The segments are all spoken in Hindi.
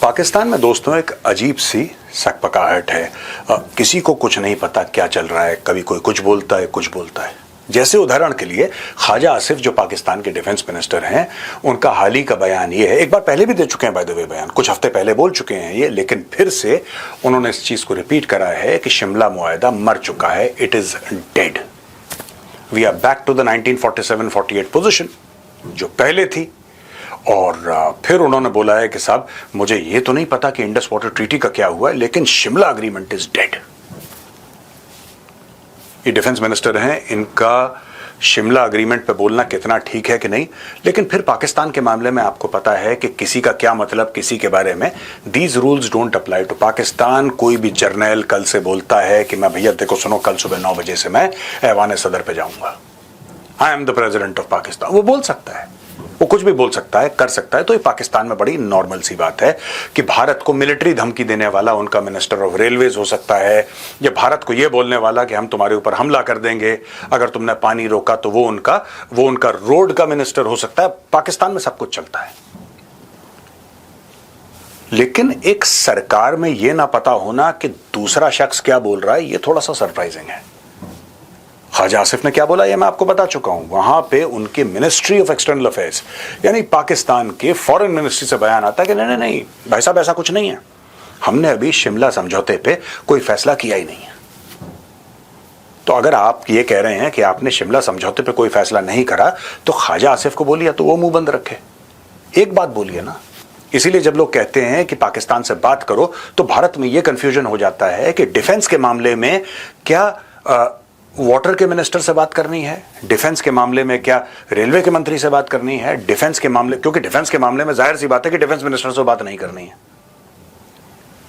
पाकिस्तान में दोस्तों एक अजीब सी सकपकाहट है। किसी को कुछ नहीं पता क्या चल रहा है, कभी कोई कुछ बोलता है कुछ बोलता है। जैसे उदाहरण के लिए ख्वाजा आसिफ जो पाकिस्तान के डिफेंस मिनिस्टर हैं, उनका हाल ही का बयान ये है, एक बार पहले भी दे चुके हैं बाय द वे बयान, कुछ हफ्ते पहले बोल चुके हैं ये, लेकिन फिर से उन्होंने इस चीज को रिपीट करा है कि शिमला मुआहदा मर चुका है, it is dead. We are back to the 1947-48 position जो पहले थी। और फिर उन्होंने बोला है कि साहब मुझे ये तो नहीं पता कि इंडस वाटर ट्रीटी का क्या हुआ है, लेकिन शिमला अग्रीमेंट इज डेड। ये डिफेंस मिनिस्टर हैं, इनका शिमला अग्रीमेंट पे बोलना कितना ठीक है कि नहीं। लेकिन फिर पाकिस्तान के मामले में आपको पता है कि किसी का क्या मतलब किसी के बारे में, these rules don't apply to Pakistan. कोई भी जर्नैल कल से बोलता है कि मैं भैया देखो सुनो, कल सुबह 9 बजे से मैं ऐवान सदर पे जाऊंगा, I am the president of Pakistan, वो बोल सकता है, वो कुछ भी बोल सकता है, कर सकता है। तो ये पाकिस्तान में बड़ी नॉर्मल सी बात है कि भारत को मिलिट्री धमकी देने वाला उनका मिनिस्टर ऑफ रेलवेज हो सकता है, या भारत को ये बोलने वाला कि हम तुम्हारे ऊपर हमला कर देंगे अगर तुमने पानी रोका, तो वो उनका रोड का मिनिस्टर हो सकता है। पाकिस्तान में सब कुछ चलता है। लेकिन एक सरकार में यह ना पता होना कि दूसरा शख्स क्या बोल रहा है, यह थोड़ा सा सरप्राइजिंग है। ख्वाजा आसिफ ने क्या बोला ये मैं आपको बता चुका हूं। वहां पे उनके मिनिस्ट्री ऑफ एक्सटर्नल अफेयर्स यानी पाकिस्तान के फॉरेन मिनिस्ट्री से बयान आता है कि नहीं नहीं भाई साहब ऐसा कुछ नहीं है, हमने अभी शिमला समझौते पे कोई फैसला किया ही नहीं है। तो अगर आप ये कह रहे हैं कि आपने शिमला समझौते पे कोई फैसला नहीं करा, तो ख्वाजा आसिफ को बोलिए तो वो मुंह बंद रखे, एक बात बोलिए ना। इसीलिए जब लोग कहते हैं कि पाकिस्तान से बात करो, तो भारत में यह कंफ्यूजन हो जाता है कि डिफेंस के मामले में क्या वाटर के मिनिस्टर से बात करनी है, डिफेंस के मामले में क्या रेलवे के मंत्री से बात करनी है, डिफेंस के मामले, क्योंकि डिफेंस के मामले में जाहिर सी बात है कि डिफेंस मिनिस्टर से बात नहीं करनी है,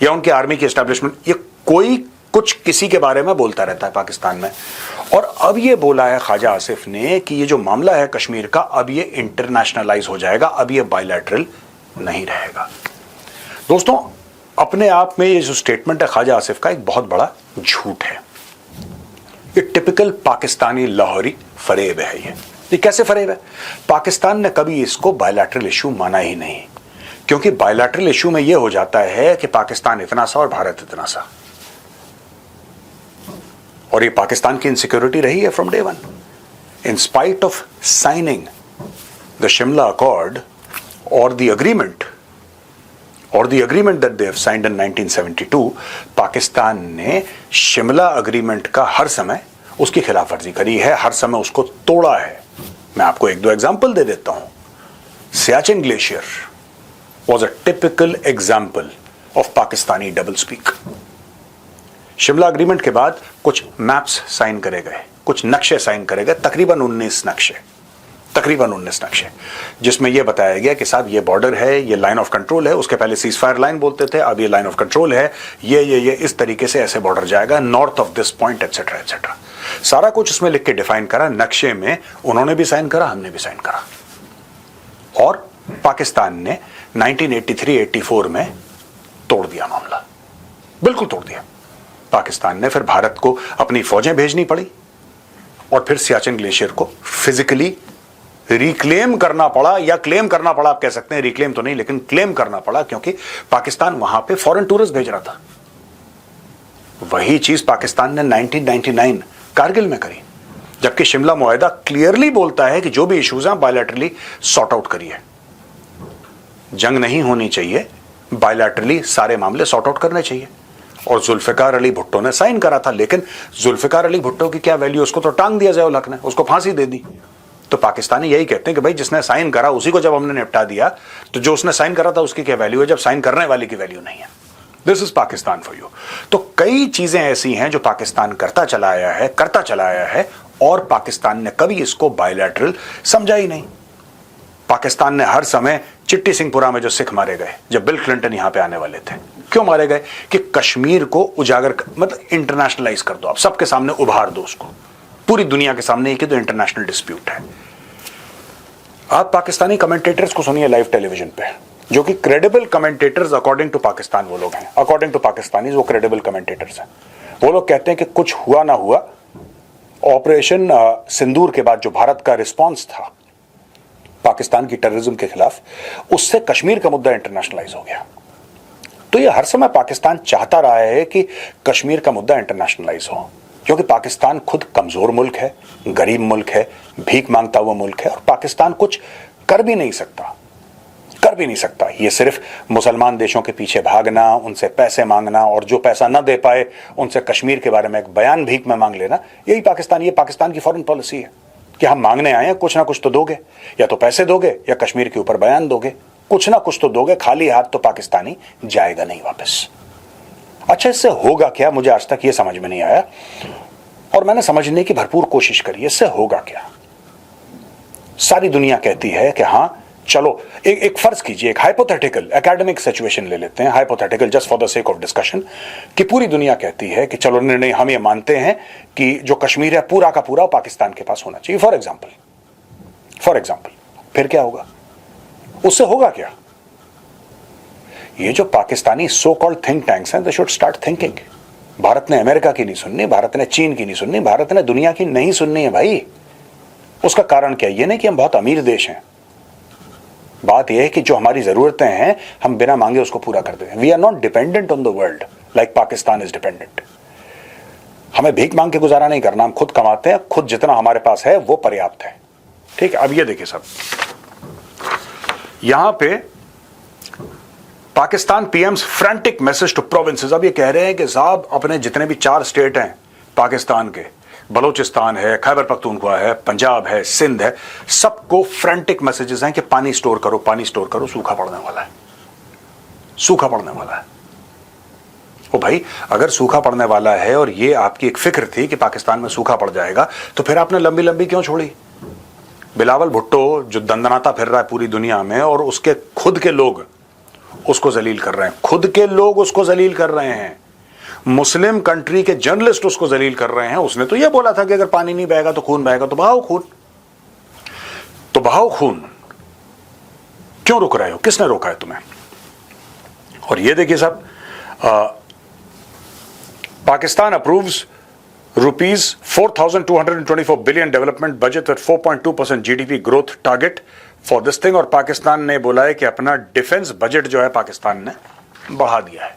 या उनके आर्मी की एस्टैब्लिशमेंट, ये कोई कुछ किसी के बारे में बोलता रहता है पाकिस्तान में। और अब ये बोला है ख्वाजा आसिफ ने कि ये जो मामला है कश्मीर का, अब ये इंटरनेशनलाइज हो जाएगा, अब ये बायलैटरल नहीं रहेगा। दोस्तों अपने आप में ये जो स्टेटमेंट है ख्वाजा आसिफ का, एक बहुत बड़ा झूठ है। ये टिपिकल पाकिस्तानी लाहौरी फरेब है। ये कैसे फरेब है? पाकिस्तान ने कभी इसको बायलैटरल इशू माना ही नहीं, क्योंकि बायलैटरल इशू में यह हो जाता है कि पाकिस्तान इतना सा और भारत इतना सा, और ये पाकिस्तान की इनसिक्योरिटी रही है from day one. In spite of signing the Shimla accord और the agreement that they have signed in 1972, Pakistan ने शिमला अग्रीमेंट का हर समय उसकी खिलाफ वर्जी करी है, हर समय उसको तोड़ा है। मैं आपको एक दो एग्जांपल दे देता हूं। Siachen glacier was a typical example of Pakistani double speak. Shimla agreement के बाद कुछ मैप्स साइन करे गए, कुछ नक्शे साइन करे गए, तकरीबन 19 नक्शे, जिसमें यह बताया गया कि साहब ये बॉर्डर है, ये लाइन ऑफ कंट्रोल है। उसके पहले सीज फायर लाइन बोलते थे, अब ये लाइन ऑफ कंट्रोल है, ये इस तरीके से ऐसे बॉर्डर जाएगा north of this point etcetera etcetera. सारा कुछ उसमें लिख के डिफाइन करा, नक्शे में उन्होंने भी साइन करा, हमने भी साइन करा। और पाकिस्तान ने 1983-84 में तोड़ दिया मामला, बिल्कुल तोड़ दिया। पाकिस्तान ने फिर भारत को अपनी फौजें भेजनी पड़ी, और फिर सियाचिन ग्लेशियर को फिजिकली रिक्लेम करना पड़ा, या क्लेम करना पड़ा, आप कह सकते हैं, रिक्लेम तो नहीं लेकिन क्लेम करना पड़ा, क्योंकि पाकिस्तान वहां पे फॉरेन टूरिस्ट भेज रहा था। वही चीज पाकिस्तान ने 1999 कारगिल में करी, जबकि शिमला मुआहदा क्लियरली बोलता है कि जो भी इश्यूज हैं बायलैटरली सॉर्ट आउट करिए। जंग नहीं होनी चाहिए, बायलैटरली सारे मामले सॉर्ट आउट करने चाहिए। और जुल्फिकार अली भुट्टो ने साइन करा था, लेकिन जुल्फिकार अली भुट्टो की क्या वैल्यू, उसको तो टांग दिया ज़िया-उल हक ने, उसको फांसी दे दी। तो पाकिस्तानी यही कहते हैं कि भाई जिसने साइन करा उसी को जब हमने निपटा दिया, तो जो उसने साइन करा था उसकी क्या वैल्यू है, जब साइन करने वाले की वैल्यू नहीं है। This is Pakistan for you. तो कई चीजें ऐसी हैं जो पाकिस्तान करता चला आया है, और पाकिस्तान ने कभी इसको बायलैटरल समझा ही नहीं। पाकिस्तान ने हर समय चिट्टी सिंहपुरा में जो सिख मारे गए जब बिल क्लिंटन यहां पे आने वाले थे, क्यों मारे गए? कि कश्मीर को उजागर मतलब इंटरनेशनलाइज कर दो, आप सबके सामने उभार दो उसको, पूरी दुनिया के सामने, कि तो इंटरनेशनल डिस्प्यूट है। आप पाकिस्तानी कमेंटेटर्स को सुनिए लाइव टेलीविजन पे, जो कि credible commentators according to Pakistan वो लोग हैं, अकॉर्डिंग टू पाकिस्तानीज वो क्रेडिबल कमेंटेटर्स हैं। वो लोग कहते हैं कि कुछ हुआ ना हुआ, ऑपरेशन सिंदूर के बाद जो भारत का रिस्पॉन्स था पाकिस्तान की टेररिज्म के खिलाफ, उससे कश्मीर का मुद्दा इंटरनेशनलाइज हो गया। तो ये हर समय पाकिस्तान चाहता रहा है कि कश्मीर का मुद्दा इंटरनेशनलाइज हो, क्योंकि पाकिस्तान खुद कमजोर मुल्क है, गरीब मुल्क है, भीख मांगता हुआ मुल्क है, और पाकिस्तान कुछ कर भी नहीं सकता, कर भी नहीं सकता। ये सिर्फ मुसलमान देशों के पीछे भागना, उनसे पैसे मांगना, और जो पैसा न दे पाए उनसे कश्मीर के बारे में एक बयान भीख में मांग लेना, यही पाकिस्तान की फॉरेन पॉलिसी है कि हम मांगने आए हैं, कुछ ना कुछ तो दोगे, या तो पैसे दोगे या कश्मीर के ऊपर बयान दोगे, कुछ ना कुछ तो दोगे। खाली हाथ तो पाकिस्तानी जाएगा नहीं वापस। अच्छा, इससे होगा क्या, मुझे आज तक ये समझ में नहीं आया, और मैंने समझने की भरपूर कोशिश करी। इससे होगा क्या? सारी दुनिया कहती है कि हां चलो, एक फर्ज कीजिए, एक हाइपोथेटिकल एकेडमिक सिचुएशन ले लेते हैं, hypothetical just for the sake of discussion, कि पूरी दुनिया कहती है कि चलो नहीं, हम ये मानते हैं कि जो कश्मीर है पूरा का पूरा पाकिस्तान के पास होना चाहिए, फॉर एग्जाम्पल। फिर क्या होगा? उससे होगा क्या? ये जो Pakistani so called think tanks हैं, they should start thinking. Bharat ने अमेरिका की नहीं सुननी, भारत ने चीन की नहीं सुननी, भारत ने दुनिया की नहीं सुननी है भाई। उसका कारण क्या? ये नहीं कि हम बहुत अमीर देश हैं, बात यह है कि जो हमारी जरूरतें हैं हम बिना मांगे उसको पूरा कर दें। We are not dependent on the world like Pakistan is dependent. हमें भीख मांग के गुजारा नहीं करना, हम खुद कमाते हैं, खुद जितना हमारे पास है वो पर्याप्त है। ठीक है, अब ये देखिए सब, यहां पे Pakistan PMs frantic message to provinces. अब ये कह रहे हैं कि साहब अपने जितने भी 4 स्टेट हैं पाकिस्तान के, बलोचिस्तान है, खैबर पख्तूनख्वा है, पंजाब है, सिंध है, सबको फ्रैंटिक मैसेजेस हैं कि पानी स्टोर करो, पानी स्टोर करो, सूखा पड़ने वाला है, सूखा पड़ने वाला है। ओ भाई, अगर सूखा पड़ने वाला है और ये आपकी एक फिक्र थी कि पाकिस्तान में सूखा पड़ जाएगा, तो फिर आपने लंबी लंबी क्यों छोड़ी? बिलावल भुट्टो जो दंदनाता फिर रहा है पूरी दुनिया में, और उसके खुद के लोग उसको जलील कर रहे हैं, खुद के लोग उसको जलील कर रहे हैं, मुस्लिम कंट्री के जर्नलिस्ट उसको जलील कर रहे हैं। उसने तो यह बोला था कि अगर पानी नहीं बहेगा तो खून बहेगा, तो बहाओ खून, तो बहाओ खून। क्यों रुक रहे हो? किसने रोका है तुम्हें? और ये देखिए साहब, Pakistan approves rupees 4,224 billion development budget with 4.2% GDP growth target for this thing. और पाकिस्तान ने बोला है कि अपना डिफेंस बजट जो है पाकिस्तान ने बढ़ा दिया है।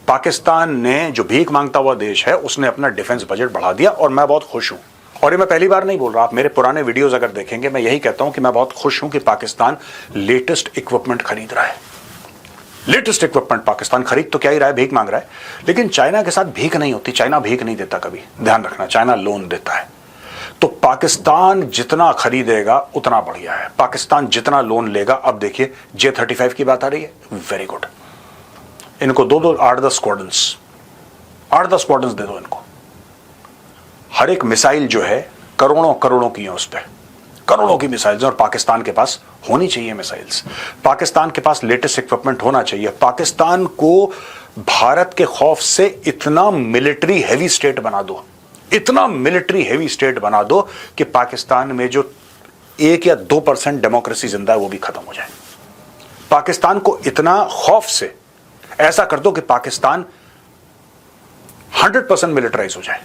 पाकिस्तान ने, जो भीख मांगता हुआ देश है, उसने अपना डिफेंस बजट बढ़ा दिया, और मैं बहुत खुश हूं। और ये मैं पहली बार नहीं बोल रहा, आप मेरे पुराने वीडियोस अगर देखेंगे, मैं यही कहता हूं कि मैं बहुत खुश हूं कि पाकिस्तान लेटेस्ट इक्विपमेंट खरीद रहा है। लेटेस्ट इक्विपमेंट पाकिस्तान खरीद तो क्या ही रहा है, भीख मांग रहा है। लेकिन चाइना के साथ भीख नहीं होती, चाइना भीख नहीं देता कभी, ध्यान रखना, चाइना लोन देता है। तो पाकिस्तान जितना खरीदेगा उतना बढ़िया है, पाकिस्तान जितना लोन लेगा। अब देखिए J-35 की बात आ रही है, वेरी गुड, इनको दो 8-10 स्क्वाड्रंस, 8-10 स्क्वाड्रंस दे दो इनको। हर एक मिसाइल जो है करोड़ों की है, उस पर करोड़ों की मिसाइल्स, और पाकिस्तान के पास होनी चाहिए मिसाइल्स, पाकिस्तान के पास लेटेस्ट इक्विपमेंट होना चाहिए। पाकिस्तान को भारत के खौफ से इतना मिलिट्री हैवी स्टेट बना दो, इतना मिलिट्री हैवी स्टेट बना दो कि पाकिस्तान में जो 1 या 2% डेमोक्रेसी जिंदा है वो भी खत्म हो जाए। पाकिस्तान को इतना खौफ से ऐसा कर दो कि पाकिस्तान 100% मिलिटराइज हो जाए।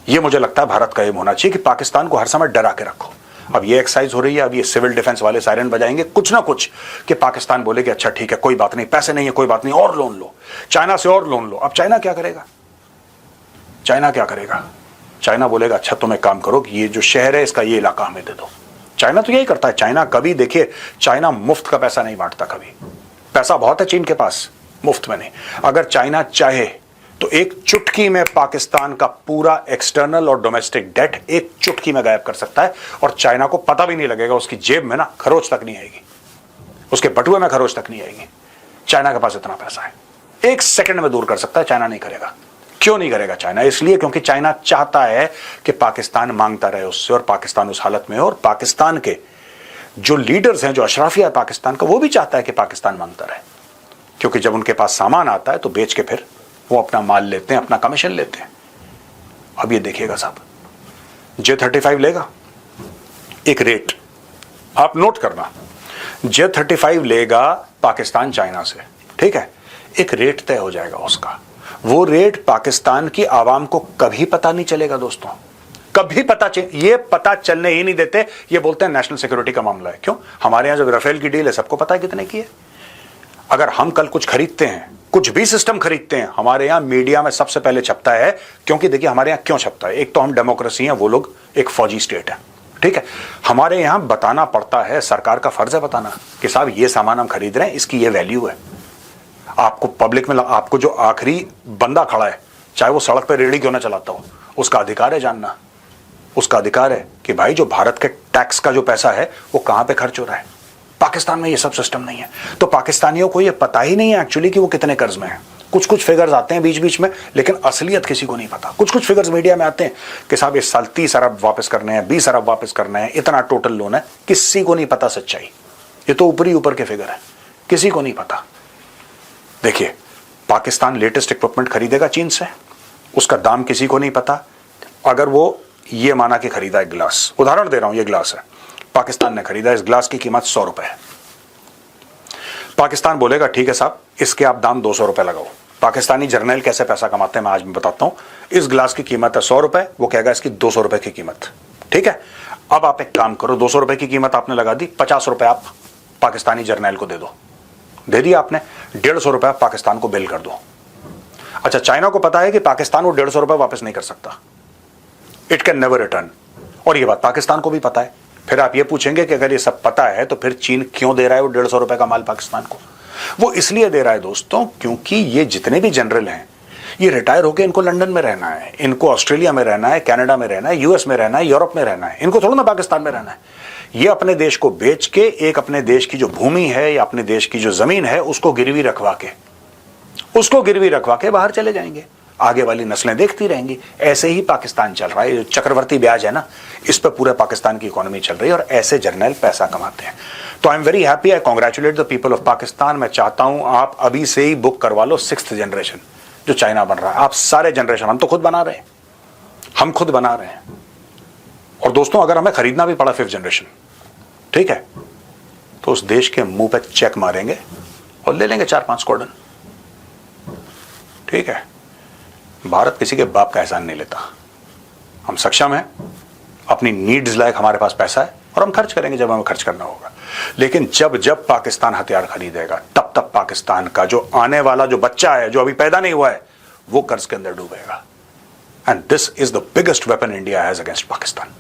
यह मुझे लगता है भारत का एम होना चाहिए कि पाकिस्तान को हर समय डरा के रखो। अब ये एक्सरसाइज हो रही है, अब ये सिविल डिफेंस वाले सायरन बजाएंगे कुछ ना कुछ कि पाकिस्तान बोले कि अच्छा ठीक है, कोई बात नहीं, पैसे नहीं है, कोई बात नहीं, और लोन लो, चाइना से और लोन लो। अब चाइना क्या करेगा? चाइना क्या करेगा? चाइना बोलेगा अच्छा तुम एक काम करो कि ये जो शहर है इसका ये इलाका हमें दे दो। चाइना तो यही करता है। चाइना कभी, देखिए, चाइना मुफ्त का पैसा नहीं बांटता कभी। पैसा बहुत है चीन के पास, मुफ्त में नहीं। अगर चाइना चाहे तो एक चुटकी में पाकिस्तान का पूरा एक्सटर्नल और डोमेस्टिक डेट एक चुटकी में गायब कर सकता है, और चाइना को पता भी नहीं लगेगा, उसकी जेब में ना खरोच तक नहीं आएगी, उसके बटुए में खरोच तक नहीं आएगी। चाइना के पास इतना पैसा है, 1 सेकंड में दूर कर सकता है। चाइना नहीं करेगा। क्यों नहीं करेगा चाइना? इसलिए क्योंकि चाइना चाहता है कि पाकिस्तान मांगता रहे उससे, और पाकिस्तान उस हालत में हो, और पाकिस्तान के जो लीडर्स हैं, जो अशराफिया है पाकिस्तान का, वो भी चाहता है कि पाकिस्तान मांगता रहे, क्योंकि जब उनके पास सामान आता है तो बेच के फिर वो अपना माल लेते हैं, अपना कमीशन लेते हैं। अब ये देखिएगा साहब, J-35 लेगा, एक रेट आप नोट करना, J-35 लेगा पाकिस्तान चाइना से, ठीक है, एक रेट तय हो जाएगा उसका। वो रेट पाकिस्तान की आवाम को कभी पता नहीं चलेगा दोस्तों, कभी ये पता चलने ही नहीं देते। ये बोलते हैं नेशनल सिक्योरिटी का मामला है। क्यों? हमारे यहां जो राफेल की डील है सबको पता है कितने की है। अगर हम कल कुछ खरीदते हैं, कुछ भी सिस्टम खरीदते हैं, हमारे यहां मीडिया में सबसे पहले छपता है, क्योंकि देखिए हमारे यहां क्यों छपता है, एक तो हम डेमोक्रेसी हैं, वो लोग एक फौजी स्टेट है, ठीक है। हमारे यहां बताना पड़ता है, सरकार का फर्ज है बताना कि साहब ये सामान हम खरीद रहे हैं, इसकी ये वैल्यू है। आपको पब्लिक में, आपको जो आखिरी बंदा खड़ा है, चाहे वो सड़क पर रेहड़ी क्यों ना चलाता हो, उसका अधिकार है जानना, उसका अधिकार है कि भाई जो भारत के टैक्स का जो पैसा है वो कहां पे खर्च हो रहा है। पाकिस्तान में ये सब सिस्टम नहीं है, तो पाकिस्तानियों को ये पता ही नहीं है एक्चुअली कि वो कितने कर्ज में है। कुछ कुछ फिगर्स आते हैं बीच बीच में, लेकिन असलियत किसी को नहीं पता। कुछ कुछ फिगर्स मीडिया में आते हैं कि साहब इस साल 30 अरब वापस करने हैं, 20 अरब वापस करने हैं, इतना टोटल लोन है। किसी को नहीं पता सच्चाई, ये तो ऊपरी ऊपर के फिगर है, किसी को नहीं पता। देखिए, पाकिस्तान लेटेस्ट इक्विपमेंट खरीदेगा चीन से, उसका दाम किसी को नहीं पता। अगर वो ये माना कि खरीदा एक गिलास, उदाहरण दे रहा हूं, ये गिलास है, पाकिस्तान ने खरीदा, इस गिलास की कीमत 100 रुपए है। पाकिस्तान बोलेगा ठीक है साहब, इसके आप दाम 200 रुपए लगाओ। पाकिस्तानी जर्नल कैसे पैसा कमाते हैं मैं आज मैं बताता हूं। इस गिलास की कीमत है 100 रुपए, वो कहेगा इसकी 200 रुपए की कीमत, ठीक है। अब आप एक काम करो, 200 रुपए की कीमत आपने लगा दी, 50 रुपए आप पाकिस्तानी जर्नल को दे दो, दे दिया आपने, 150 रुपए पाकिस्तान को बिल कर दो। अच्छा, चाइना को पता है कि पाकिस्तान वो 150 रुपए वापस नहीं कर सकता, इट कैन नेवर रिटर्न, और ये बात पाकिस्तान को भी पता है। फिर आप ये पूछेंगे कि अगर ये सब पता है तो फिर चीन क्यों दे रहा है वो 150 रुपए का माल पाकिस्तान को? वो इसलिए दे रहा है दोस्तों, क्योंकि ये जितने भी जनरल हैं, ये रिटायर होकर इनको लंदन में रहना है, इनको ऑस्ट्रेलिया में रहना है, कनाडा में रहना है, यूएस में रहना है, यूरोप में रहना है, इनको थोड़ा ना पाकिस्तान में रहना है। ये अपने देश को बेच के, एक अपने देश की जो भूमि है या अपने देश की जो जमीन है उसको गिरवी रखवा के बाहर चले जाएंगे, आगे वाली नस्लें देखती रहेंगी। ऐसे ही पाकिस्तान चल रहा है, चक्रवर्ती ब्याज है ना, इस पर पूरे पाकिस्तान की इकोनॉमी चल रही है, और ऐसे जर्नल पैसा कमाते हैं। तो I am very happy, I congratulate the people of Pakistan. मैं चाहता हूं आप अभी से ही बुक करवा लो 6th जनरेशन जो चाइना बन रहा है। आप सारे जनरेशन, हम तो खुद बना रहे हैं, हम खुद बना रहे हैं। और दोस्तों, अगर हमें खरीदना भी पड़ा 5th जनरेशन, ठीक है, तो उस देश के मुंह पे चेक मारेंगे और ले लेंगे 4-5 स्क्वाड्रन, ठीक है। भारत किसी के बाप का एहसान नहीं लेता। हम सक्षम हैं, अपनी नीड्स लायक हमारे पास पैसा है, और हम खर्च करेंगे जब हमें खर्च करना होगा। लेकिन जब जब पाकिस्तान हथियार खरीदेगा, तब तब पाकिस्तान का जो आने वाला जो बच्चा है, जो अभी पैदा नहीं हुआ है, वो कर्ज के अंदर डूबेगा। And this is the biggest weapon India has against Pakistan.